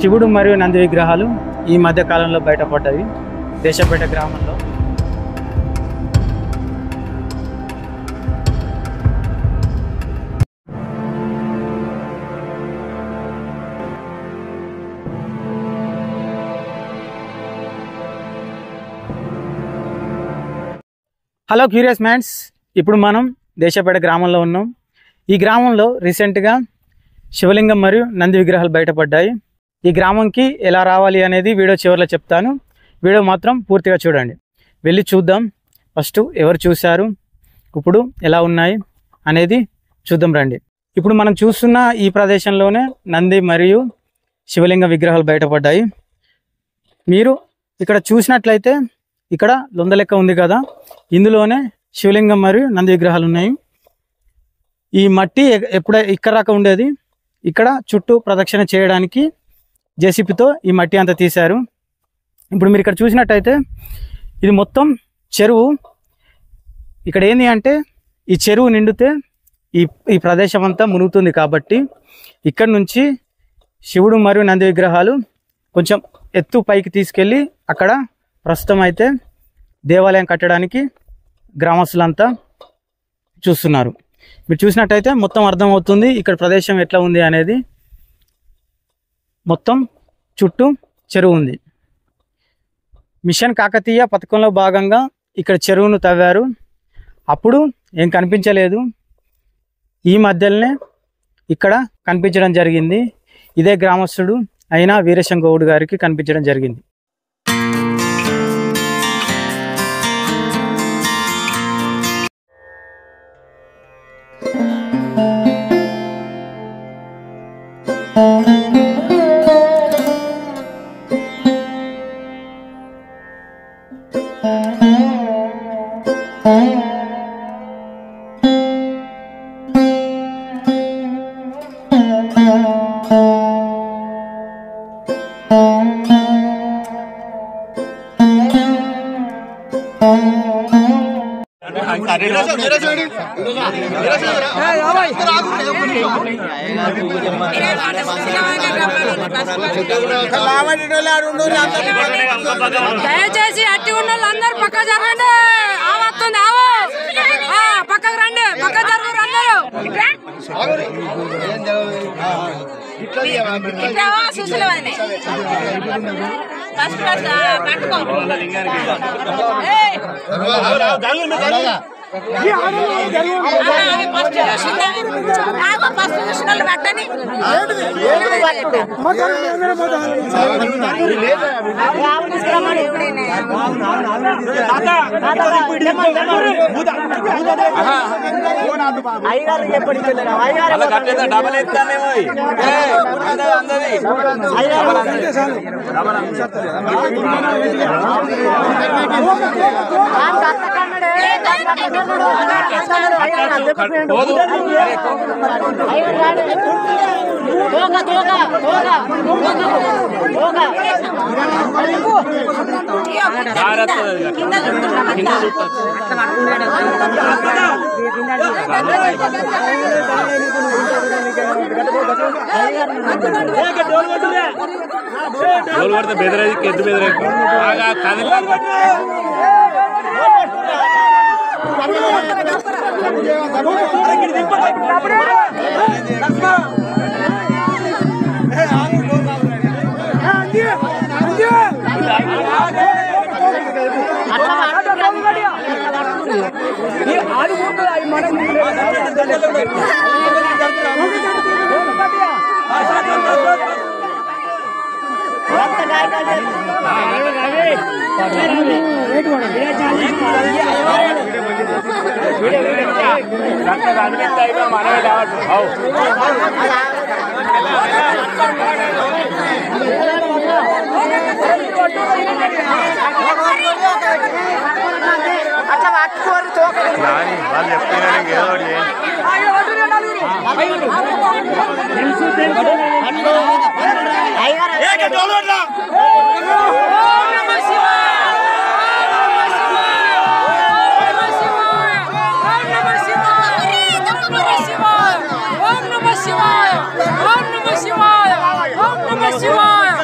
శివుడు మరియు నంది విగ్రహాలు ఈ మధ్య కాలంలో బయటపడ్డవి దేశపేట గ్రామంలో. హలో క్యూరియస్ మ్యాన్స్, ఇప్పుడు మనం దేశపేట గ్రామంలో ఉన్నాం. ఈ గ్రామంలో రీసెంట్గా శివలింగం మరియు నంది విగ్రహాలు బయటపడ్డాయి. ఈ గ్రామంకి ఎలా రావాలి అనేది వీడియో చివరిలో చెప్తాను. వీడియో మాత్రం పూర్తిగా చూడండి. వెళ్ళి చూద్దాం. ఫస్ట్ ఎవరు చూశారు, ఇప్పుడు ఎలా ఉన్నాయి అనేది చూద్దాం రండి. ఇప్పుడు మనం చూస్తున్న ఈ ప్రదేశంలోనే నంది మరియు శివలింగ విగ్రహాలు బయటపడ్డాయి. మీరు ఇక్కడ చూసినట్లయితే ఇక్కడ లొందలెక్క ఉంది కదా, ఇందులోనే శివలింగం మరియు నంది విగ్రహాలు ఉన్నాయి. ఈ మట్టి ఇక్కడ దాకా ఉండేది. ఇక్కడ చుట్టూ ప్రదక్షిణ చేయడానికి జేసీపీతో ఈ మట్టి అంతా తీశారు. ఇప్పుడు మీరు ఇక్కడ చూసినట్టయితే ఇది మొత్తం చెరువు. ఇక్కడ ఏంది అంటే ఈ చెరువు నిండితే ఈ ప్రదేశం అంతా మునుగుతుంది. కాబట్టి ఇక్కడ నుంచి శివుడు మరియు నంది విగ్రహాలు కొంచెం ఎత్తు పైకి తీసుకెళ్ళి అక్కడ ప్రస్తుతం అయితే దేవాలయం కట్టడానికి గ్రామస్తులంతా చూస్తున్నారు. మీరు చూసినట్టయితే మొత్తం అర్థమవుతుంది ఇక్కడ ప్రదేశం ఎట్లా ఉంది అనేది. మొత్తం చుట్టూ చెరువు ఉంది. మిషన్ కాకతీయ పథకంలో భాగంగా ఇక్కడ చెరువును తవ్వారు. అప్పుడు ఏం కనిపించలేదు. ఈ మధ్యలోనే ఇక్కడ కనిపించడం జరిగింది. ఇదే గ్రామస్తుడు అయిన వీరేశం గౌడ్ గారికి కనిపించడం జరిగింది. దయచేసి అట్టి ఉన్న అందరూ పక్క జరగండి. ఆవస్తుంది ఆవో పక్కకు రండి. పక్క జరుగురు అందరూ. పెట్టని డబల్ ఎత్తానేమో బెదరాజు ఎద్దు బెదరాజు వాళ్ళు చెప్తున్నారు. Om Namah Shivaya.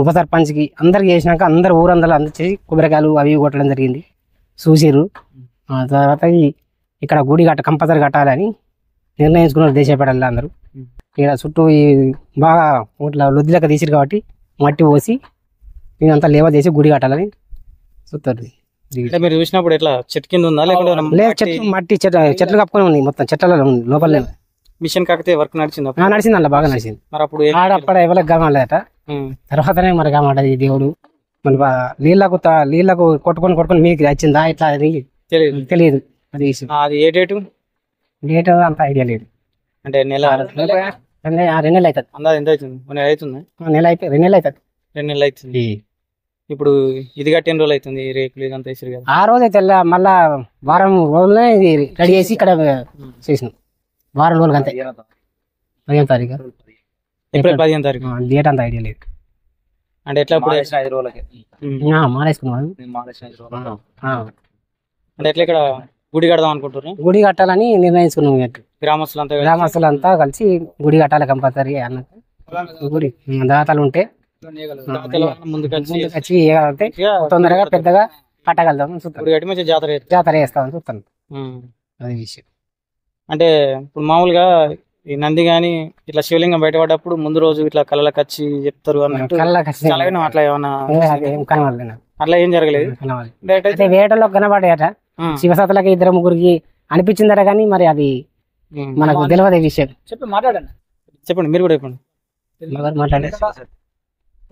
ఉప సర్పంచ్కి అందరికి చేసినాక అందరు ఊరందరూ అందరి కొబ్బరికాయలు అవి కొట్టడం జరిగింది, చూసిర్రు. తర్వాత ఇక్కడ గుడి కంపల్సరీ కట్టాలని నిర్ణయించుకున్నారు దేశపేటల్లో అందరూ. ఇక్కడ చుట్టూ ఈ బాగా ఇట్లా లొద్దిలెక్క తీసిరు కాబట్టి మట్టి పోసి ఇదంతా లేవ చేసి గుడి కట్టాలని చూస్తారు. మీరు చూసినప్పుడు ఎట్లా చెట్టు కింద ఉందా లేకుంటే లేదు, చెట్లు మట్టి చెట్లు కప్పుకొని ఉన్నాయి, మొత్తం చెట్లలో ఉంది లోపల. మిషన్ కాకతే వర్క్ నడిచింది నడిచింది, అలా బాగా నడిచింది. మరి అప్పుడు ఆడప్పుడు ఎవరికి గమనలేదట, తర్వాతనే మరి గమనది దేవుడు. మన నీళ్ళకు కొట్టుకొని మీకు వచ్చిందా ఇట్లా అది తెలియదు. అది అది ఏ డేటు అంత ఐడియా లేదు. అంటే నెల 2 నెలలు అవుతుంది. అందాజ ఎంత అవుతుంది? 1 నెల అవుతుంది. 2 నెలలు అవుతుంది. 2 నెలలు అవుతుంది. ఇప్పుడు ఇది కట్టి ఎన్ని రోజులు అవుతుంది? రేకులు ఇదంతా వేసారు కదా. ఆ రోజు అయితే మళ్ళా వారం రోజులనే ఇది రెడీ చేసి ఇక్కడ చేసినాం. వారం రోజులకి అంతే. 15వ తారీఖు ఏప్రిల్ 15వ తారీఖు. డేట్ అంత ఐడియా లేదు. అంటే ఎట్లా ఇప్పుడు మాలేసుకున్నాం. అంటే ఎట్లా ఇక్కడ గుడి కడదాం అనుకుంటున్నాం. గుడి కట్టాలని నిర్ణయించుకున్నాం. గ్రామస్తులంతా కలిసి గుడి కట్టాలి కంపల్సరీ అన్నట్టు. గుడి దాతలు ఉంటే ముందుకు వచ్చి తొందరగా పెద్దగా కట్టగలుగుతాం. జాతర చేస్తామని చూస్తాను. అది విషయం. అంటే ఇప్పుడు మామూలుగా ఈ నంది గాని ఇట్లా శివలింగం బయటపడ్డప్పుడు ముందు రోజు ఇట్లా కళ్ళకి వచ్చి చెప్తారు అన్నట్టు అట్లా ఏమన్నా కనబడలేదు. అట్లా ఏం జరగలేదు. వేటలో కనబడేట శివసతులకి 2-3 అనిపించిందట, కానీ మరి అది మనకు తెలియదు ఈ విషయం. చెప్పండి, మీరు కూడా చెప్పండి.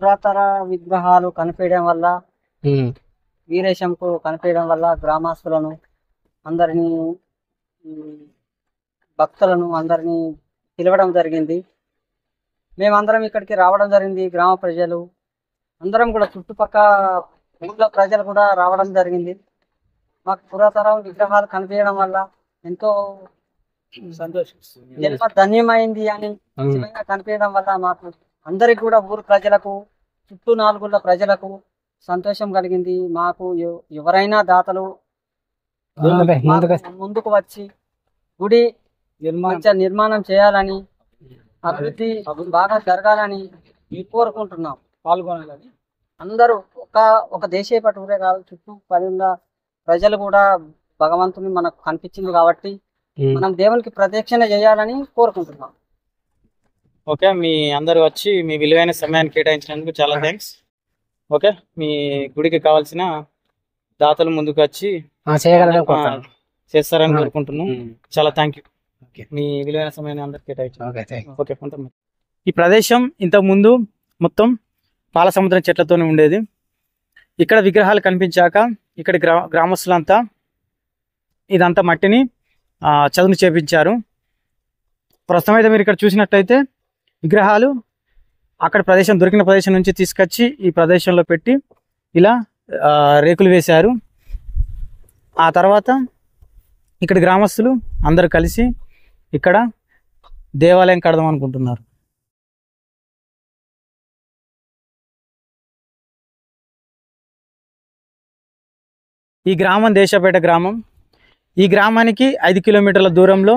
పురాతన విగ్రహాలు కనిపించడం వల్ల, వీరేశంకు కనిపించడం వల్ల గ్రామస్తులను అందరినీ భక్తులను అందరినీ పిలవడం జరిగింది. మేమందరం ఇక్కడికి రావడం జరిగింది. గ్రామ ప్రజలు అందరం కూడా చుట్టుపక్కల ఊళ్ళో ప్రజలు కూడా రావడం జరిగింది. మాకు పురాతన విగ్రహాలు కనిపించడం వల్ల ఎంతో జన్మ ధన్యమైంది అని కనిపించడం వల్ల మాకు అందరికి కూడా ఊరు ప్రజలకు చుట్టూ 4 ఊళ్ళ ప్రజలకు సంతోషం కలిగింది. మాకు ఎవరైనా దాతలు ముందుకు వచ్చి గుడి నిర్మాణం చేయాలని, అభివృద్ధి బాగా జరగాలని కోరుకుంటున్నాం. పాల్గొనాలని అందరూ ఒక దేశీయ ఊరే కాదు, చుట్టూ 10 ప్రజలు కూడా భగవంతుని మనకు కనిపించింది కాబట్టి మనం దేవునికి ప్రదక్షిణ చేయాలని కోరుకుంటున్నాం. ఓకే, మీ అందరూ వచ్చి మీ విలువైన సమయాన్ని కేటాయించినందుకు చాలా థ్యాంక్స్. ఓకే, మీ గుడికి కావాల్సిన దాతలు ముందుకు వచ్చి చేస్తారని కోరుకుంటున్నాం. చాలా థ్యాంక్ యూ. మీ విలువైన సమయాన్ని అందరికి కేటాయించారు. ఓకే, కొంత ఈ ప్రదేశం ఇంతకు ముందు మొత్తం పాలసముద్రం చెట్లతోనే ఉండేది. ఇక్కడ విగ్రహాలు కనిపించాక ఇక్కడ గ్రామస్తులంతా ఇదంతా మట్టిని చదును చేపించారు. ప్రస్తుతం అయితే మీరు ఇక్కడ చూసినట్టయితే విగ్రహాలు అక్కడ దొరికిన ప్రదేశం నుంచి తీసుకొచ్చి ఈ ప్రదేశంలో పెట్టి ఇలా రేకులు వేశారు. ఆ తర్వాత ఇక్కడ గ్రామస్తులు అందరూ కలిసి ఇక్కడ దేవాలయం కడదాం అనుకుంటున్నారు. ఈ గ్రామం దేశపేట గ్రామం. ఈ గ్రామానికి 5 కిలోమీటర్ల దూరంలో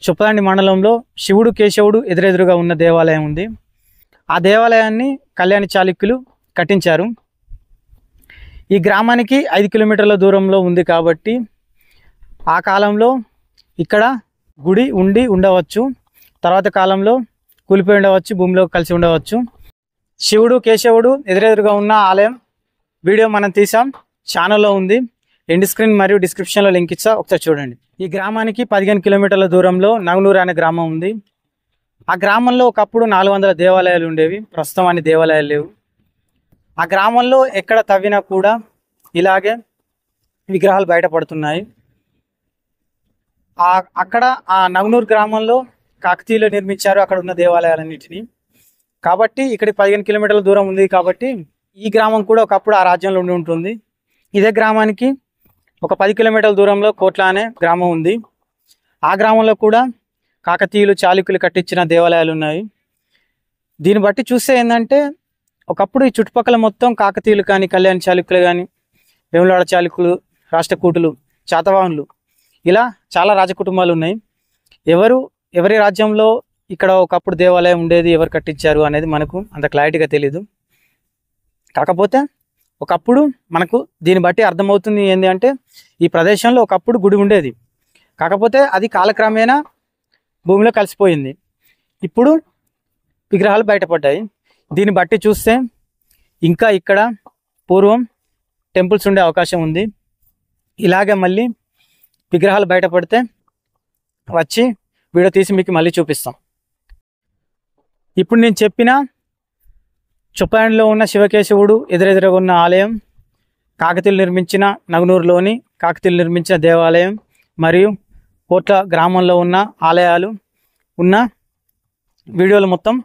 చుప్పదండి మండలంలో శివుడు కేశవుడు ఎదురెదురుగా ఉన్న దేవాలయం ఉంది. ఆ దేవాలయాన్ని కళ్యాణి చాళుక్యులు కట్టించారు. ఈ గ్రామానికి 5 కిలోమీటర్ల దూరంలో ఉంది కాబట్టి ఆ కాలంలో ఇక్కడ గుడి ఉండవచ్చు. తర్వాత కాలంలో కూలిపోయి ఉండవచ్చు, భూమిలో కలిసి ఉండవచ్చు. శివుడు కేశవుడు ఎదురెదురుగా ఉన్న ఆలయం వీడియో మనం తీసాం, ఛానల్లో ఉంది. ఎండ్ స్క్రీన్ మరియు డిస్క్రిప్షన్లో లింక్ ఇచ్చా, ఒకసారి చూడండి. ఈ గ్రామానికి 15 కిలోమీటర్ల దూరంలో నగనూరు అనే గ్రామం ఉంది. ఆ గ్రామంలో ఒకప్పుడు 400 దేవాలయాలు ఉండేవి. ప్రస్తుతం అన్ని దేవాలయాలు లేవు. ఆ గ్రామంలో ఎక్కడ తవ్వినా కూడా ఇలాగే విగ్రహాలు బయటపడుతున్నాయి. అక్కడ ఆ నగనూరు గ్రామంలో కాకతీయులు నిర్మించారు అక్కడ ఉన్న దేవాలయాలన్నింటినీ. కాబట్టి ఇక్కడికి 15 కిలోమీటర్ల దూరం ఉంది కాబట్టి ఈ గ్రామం కూడా ఒకప్పుడు ఆ రాజ్యంలో ఉండి ఉంటుంది. ఇదే గ్రామానికి ఒక 10 కిలోమీటర్ల దూరంలో కోట్ల అనే గ్రామం ఉంది. ఆ గ్రామంలో కూడా కాకతీయులు చాళుక్యులు కట్టించిన దేవాలయాలు ఉన్నాయి. దీన్ని బట్టి చూస్తే ఏంటంటే ఒకప్పుడు ఈ చుట్టుపక్కల మొత్తం కాకతీయులు కానీ, కళ్యాణి చాళుక్యులు కానీ, వేములవాడ చాళుక్యులు, రాష్ట్రకూటులు, శాతవాహనులు ఇలా చాలా రాజకుటుంబాలు ఉన్నాయి. ఎవరి రాజ్యంలో ఇక్కడ ఒకప్పుడు దేవాలయం ఉండేది, ఎవరు కట్టించారు అనేది మనకు అంత క్లారిటీగా తెలీదు. కాకపోతే ఒకప్పుడు మనకు దీన్ని బట్టి అర్థమవుతుంది ఏంటి అంటే ఈ ప్రదేశంలో ఒకప్పుడు గుడి ఉండేది, కాకపోతే అది కాలక్రమేణా భూమిలో కలిసిపోయింది. ఇప్పుడు విగ్రహాలు బయటపడ్డాయి. దీన్ని బట్టి చూస్తే ఇంకా ఇక్కడ పూర్వం టెంపుల్స్ ఉండే అవకాశం ఉంది. ఇలాగే మళ్ళీ విగ్రహాలు బయటపడితే వచ్చి వీడియో తీసి మీకు మళ్ళీ చూపిస్తాం. ఇప్పుడు నేను చెప్పిన చొప్పాయంలో ఉన్న శివకేశవుడు ఎదురెదురుగా ఉన్న ఆలయం, కాకతీయులు నిర్మించిన నగనూరులోని కాకతీయులు నిర్మించిన దేవాలయం మరియు కోట్ల గ్రామంలో ఉన్న ఆలయాలు ఉన్న వీడియోలు మొత్తం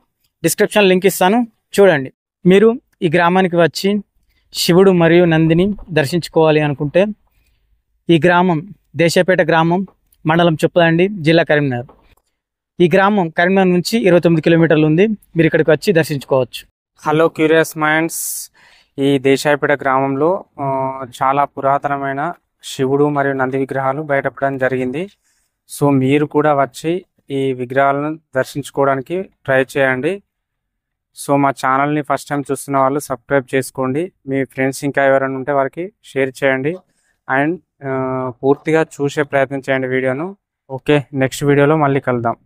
డిస్క్రిప్షన్ లింక్ ఇస్తాను, చూడండి. మీరు ఈ గ్రామానికి వచ్చి శివుడు మరియు నందిని దర్శించుకోవాలి అనుకుంటే ఈ గ్రామం దేశాయపేట గ్రామం, మండలం చొప్పదండి, జిల్లా కరీంనగర్. ఈ గ్రామం కరీంనగర్ నుంచి 29 కిలోమీటర్లు ఉంది. మీరు ఇక్కడికి వచ్చి దర్శించుకోవచ్చు. హలో క్యూరియస్ మైండ్స్, ఈ దేశాయపేట గ్రామంలో చాలా పురాతనమైన శివుడు మరియు నంది విగ్రహాలు బయటపడడం జరిగింది. సో మీరు కూడా వచ్చి ఈ విగ్రహాలను దర్శించుకోవడానికి ట్రై చేయండి. సో మా ఛానల్ని ఫస్ట్ టైం చూస్తున్న వాళ్ళు సబ్స్క్రైబ్ చేసుకోండి. మీ ఫ్రెండ్స్ ఇంకా ఎవరైనా ఉంటే వారికి షేర్ చేయండి అండ్ పూర్తిగా చూసే ప్రయత్నం చేయండి వీడియోను. ఓకే, నెక్స్ట్ వీడియోలో మళ్ళీ కలుద్దాం.